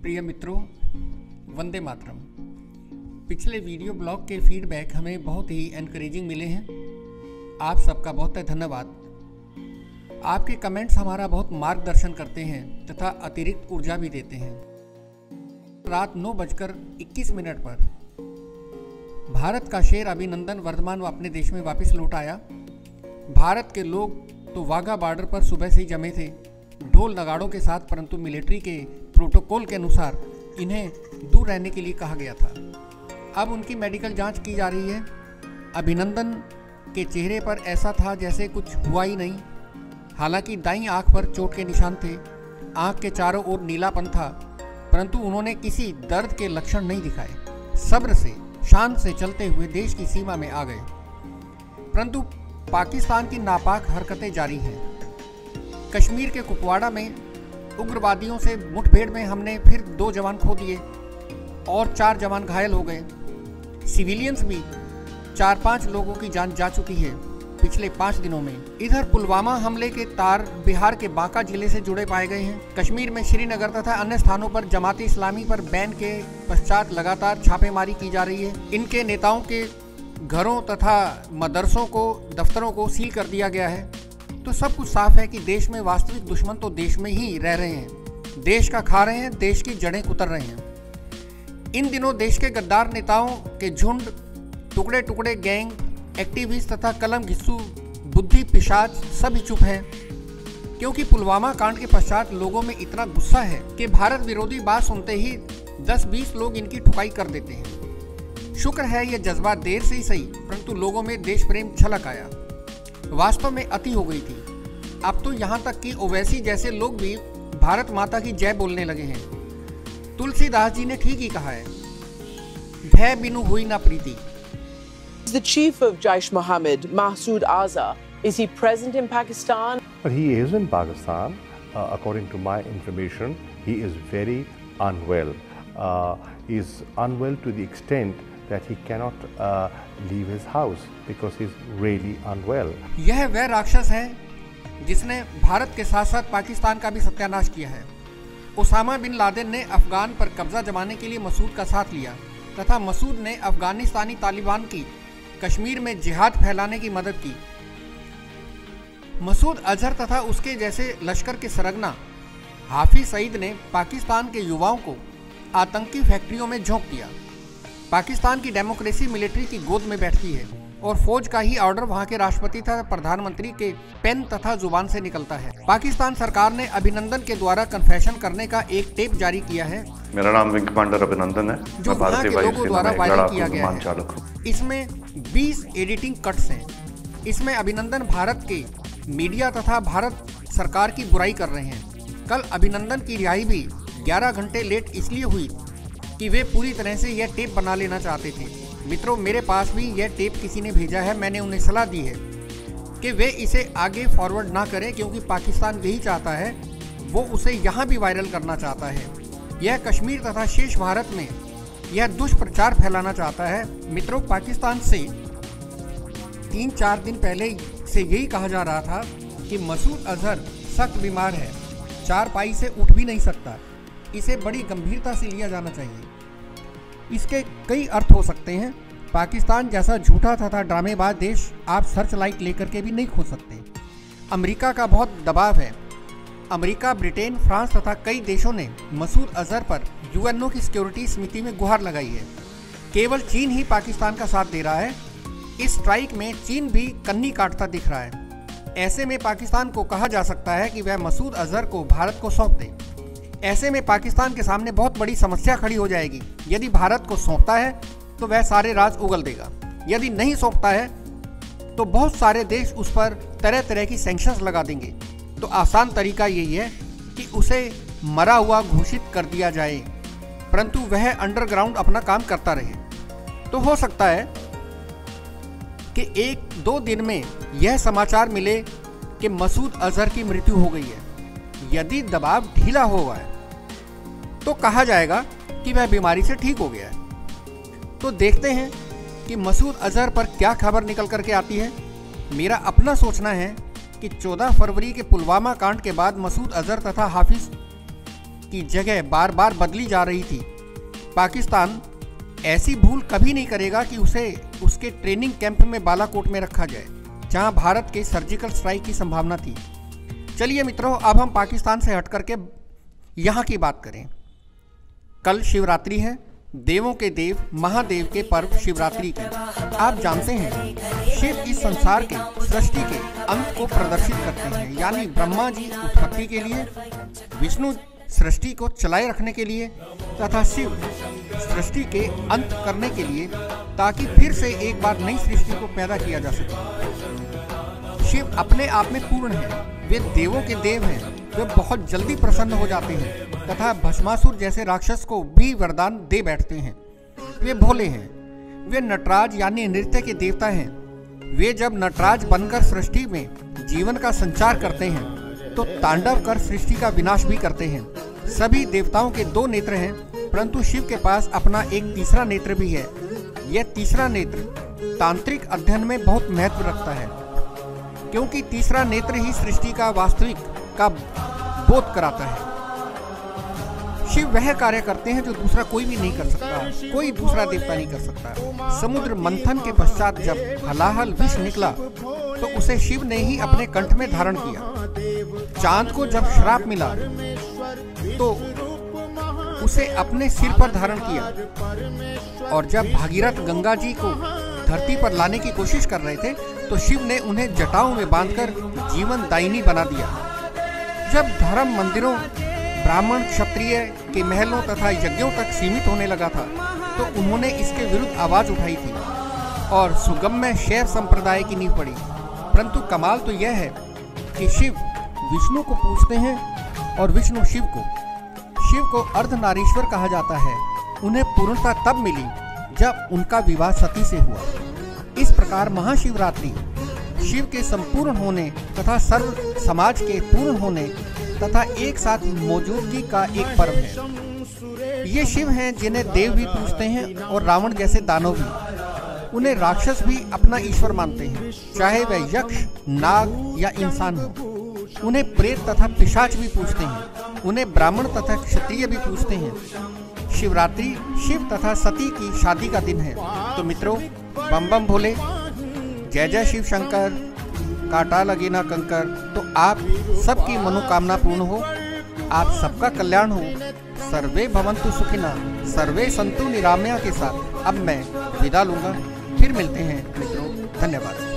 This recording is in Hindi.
प्रिय मित्रों, वंदे मातरम। पिछले वीडियो ब्लॉग के फीडबैक हमें बहुत ही एनकरेजिंग मिले हैं। आप सबका बहुत धन्यवाद। आपके कमेंट्स हमारा बहुत मार्गदर्शन करते हैं तथा अतिरिक्त ऊर्जा भी देते हैं। रात 9:21 पर भारत का शेर अभिनंदन वर्धमान अपने देश में वापस लौट आया। भारत के लोग तो वाघा बॉर्डर पर सुबह से ही जमे थे, ढोल नगाड़ों के साथ, परंतु मिलिट्री के प्रोटोकॉल के अनुसार इन्हें दूर रहने के लिए कहा गया था। अब उनकी मेडिकल जांच की जा रही है। अभिनंदन के चेहरे पर ऐसा था जैसे कुछ हुआ ही नहीं। हालांकि दाईं आंख पर चोट के निशान थे, आंख के चारों ओर नीलापन था, परंतु उन्होंने किसी दर्द के लक्षण नहीं दिखाए। सब्र से, शान से चलते हुए देश की सीमा में आ गए। परंतु पाकिस्तान की नापाक हरकतें जारी हैं। कश्मीर के कुपवाड़ा में उग्रवादियों से मुठभेड़ में हमने फिर 2 जवान खो दिए और 4 जवान घायल हो गए। सिविलियंस भी 4-5 लोगों की जान जा चुकी है पिछले 5 दिनों में। इधर पुलवामा हमले के तार बिहार के बांका जिले से जुड़े पाए गए हैं। कश्मीर में श्रीनगर तथा अन्य स्थानों पर जमात इस्लामी पर बैन के पश्चात लगातार छापेमारी की जा रही है। इनके नेताओं के घरों तथा मदरसों को, दफ्तरों को सील कर दिया गया है। तो सब कुछ साफ है कि देश में वास्तविक दुश्मन तो देश में ही रह रहे हैं, देश का खा रहे हैं, देश की जड़ें कुतर रहे हैं। इन दिनों देश के गद्दार नेताओं के झुंड, टुकड़े टुकड़े गैंग, एक्टिविस्ट तथा कलम घिस्सू बुद्धि पिशाच सभी चुप हैं, क्योंकि पुलवामा कांड के पश्चात लोगों में इतना गुस्सा है कि भारत विरोधी बात सुनते ही 10-20 लोग इनकी ठुकाई कर देते हैं। शुक्र है यह जज्बा देर से ही सही, परंतु लोगों में देश प्रेम छलक आया। वास्तव में अति हो गई थी। अब तो यहाँ तक कि ओवैसी जैसे लोग भी भारत माता की जय बोलने लगे हैं। तुलसीदास जी ने ठीक ही कहा है, भय बिनु हुई ना प्रीति। The chief of Jaish Mohammed, Masood Azhar, is he present in Pakistan? He is in Pakistan. According to my information, he is very unwell. He is unwell to the extent that he cannot leave his house because he is really unwell. यह वह राक्षस है जिसने भारत के साथ साथ पाकिस्तान का भी सत्यानाश किया है। ओसामा बिन लादेन ने अफगान पर कब्जा जमाने के लिए मसूद का साथ लिया तथा मसूद ने अफगानिस्तानी तालिबान की कश्मीर में जिहाद फैलाने की मदद की। मसूद अजहर तथा उसके जैसे लश्कर के सरगना हाफिज सईद ने पाकिस्तान के युवाओं को आतंकी फैक्ट्रियों में झोंक दिया। पाकिस्तान की डेमोक्रेसी मिलिट्री की गोद में बैठती है और फौज का ही ऑर्डर वहां के राष्ट्रपति तथा प्रधानमंत्री के पेन तथा जुबान से निकलता है। पाकिस्तान सरकार ने अभिनंदन के द्वारा कन्फेशन करने का एक टेप जारी किया है। मेरा नाम विंग कमांडर अभिनंदन है, जो वहां के लोगों द्वारा वायरल किया गया है। इसमें 20 एडिटिंग कट्स हैं। इसमें अभिनंदन भारत के मीडिया तथा भारत सरकार की बुराई कर रहे हैं। कल अभिनंदन की रिहाई भी 11 घंटे लेट इसलिए हुई कि वे पूरी तरह से यह टेप बना लेना चाहते थे। मित्रों, मेरे पास भी यह टेप किसी ने भेजा है। मैंने उन्हें सलाह दी है कि वे इसे आगे फॉरवर्ड ना करें, क्योंकि पाकिस्तान यही चाहता है, वो उसे यहाँ भी वायरल करना चाहता है। यह कश्मीर तथा शेष भारत में यह दुष्प्रचार फैलाना चाहता है। मित्रों, पाकिस्तान से 3-4 दिन पहले से यही कहा जा रहा था कि मसूद अजहर सख्त बीमार है, चारपाई से उठ भी नहीं सकता, इसे बड़ी गंभीरता से लिया जाना चाहिए। इसके कई अर्थ हो सकते हैं। पाकिस्तान जैसा झूठा तथा ड्रामेबाज देश आप सर्च लाइट लेकर के भी नहीं खोज सकते। अमेरिका का बहुत दबाव है। अमेरिका, ब्रिटेन, फ्रांस तथा कई देशों ने मसूद अजहर पर यूएनओ की सिक्योरिटी समिति में गुहार लगाई है। केवल चीन ही पाकिस्तान का साथ दे रहा है। इस स्ट्राइक में चीन भी कन्नी काटता दिख रहा है। ऐसे में पाकिस्तान को कहा जा सकता है कि वह मसूद अजहर को भारत को सौंप दे। ऐसे में पाकिस्तान के सामने बहुत बड़ी समस्या खड़ी हो जाएगी। यदि भारत को सौंपता है तो वह सारे राज उगल देगा। यदि नहीं सौंपता है तो बहुत सारे देश उस पर तरह तरह की सैंक्शंस लगा देंगे। तो आसान तरीका यही है कि उसे मरा हुआ घोषित कर दिया जाए, परंतु वह अंडरग्राउंड अपना काम करता रहे। तो हो सकता है कि 1-2 दिन में यह समाचार मिले कि मसूद अजहर की मृत्यु हो गई है। यदि दबाव ढीला हुआ है तो कहा जाएगा कि वह बीमारी से ठीक हो गया है। तो देखते हैं कि मसूद अजहर पर क्या खबर निकल करके आती है। मेरा अपना सोचना है कि 14 फरवरी के पुलवामा कांड के बाद मसूद अजहर तथा हाफिज की जगह बार बार बदली जा रही थी। पाकिस्तान ऐसी भूल कभी नहीं करेगा कि उसे उसके ट्रेनिंग कैंप में बालाकोट में रखा जाए, जहां भारत के सर्जिकल स्ट्राइक की संभावना थी। चलिए मित्रों, अब हम पाकिस्तान से हट करके यहाँ की बात करें। कल शिवरात्रि है, देवों के देव महादेव के पर्व शिवरात्रि की। आप जानते हैं शिव इस संसार के सृष्टि के अंत को प्रदर्शित करते हैं, यानी ब्रह्मा जी उत्पत्ति के लिए, विष्णु सृष्टि को चलाए रखने के लिए तथा शिव सृष्टि के अंत करने के लिए, ताकि फिर से एक बार नई सृष्टि को पैदा किया जा सके। शिव अपने आप में पूर्ण है, वे देवों के देव हैं, वे बहुत जल्दी प्रसन्न हो जाते हैं तथा भस्मासुर जैसे राक्षस को भी वरदान दे बैठते हैं। वे भोले हैं, वे नटराज यानी नृत्य के देवता हैं। वे जब नटराज बनकर सृष्टि में जीवन का संचार करते हैं तो तांडव कर सृष्टि का विनाश भी करते हैं। सभी देवताओं के 2 नेत्र हैं, परंतु शिव के पास अपना एक तीसरा नेत्र भी है। यह तीसरा नेत्र तांत्रिक अध्ययन में बहुत महत्व रखता है, क्योंकि तीसरा नेत्र ही सृष्टि का वास्तविक का बोध कराता है। शिव वह कार्य करते हैं जो दूसरा कोई भी नहीं कर सकता, कोई दूसरा देवता नहीं कर सकता। समुद्र मंथन के पश्चात जब हलाहल विष निकला तो उसे शिव ने ही अपने कंठ में धारण किया। चांद को जब श्राप मिला तो उसे अपने सिर पर धारण किया, और जब भागीरथ गंगा जी को धरती पर लाने की कोशिश कर रहे थे तो शिव ने उन्हें जटाओं में बांधकर जीवन दायिनी बना दिया। जब धर्म मंदिरों, ब्राह्मण क्षत्रिय के महलों तथा यज्ञों तक सीमित होने लगा था तो उन्होंने इसके विरुद्ध आवाज उठाई थी और सुगम्य शैव संप्रदाय की नींव पड़ी। परंतु कमाल तो यह है कि शिव विष्णु को पूजते हैं और विष्णु शिव को। शिव को अर्धनारीश्वर कहा जाता है। उन्हें पूर्णता तब मिली जब उनका विवाह सती से हुआ। इस प्रकार महाशिवरात्रि शिव के संपूर्ण होने तथा सर्व समाज के पूर्ण होने तथा एक साथ मौजूदगी का एक पर्व है। ये शिव हैं जिन्हें देव भी पूजते हैं और रावण जैसे दानव भी। उन्हें राक्षस भी अपना ईश्वर मानते हैं, चाहे वह यक्ष, नाग या इंसान हो। उन्हें प्रेत तथा पिशाच भी पूजते हैं। उन्हें ब्राह्मण तथा क्षत्रिय भी पूजते हैं। शिवरात्रि शिव तथा सती की शादी का दिन है। तो मित्रों, बम बम भोले, जय जय शिव शंकर, काटा लगे ना कंकर। तो आप सबकी मनोकामना पूर्ण हो, आप सबका कल्याण हो। सर्वे भवन्तु सुखिना, सर्वे संतु निरामया के साथ अब मैं विदा लूंगा। फिर मिलते हैं मित्रों, धन्यवाद।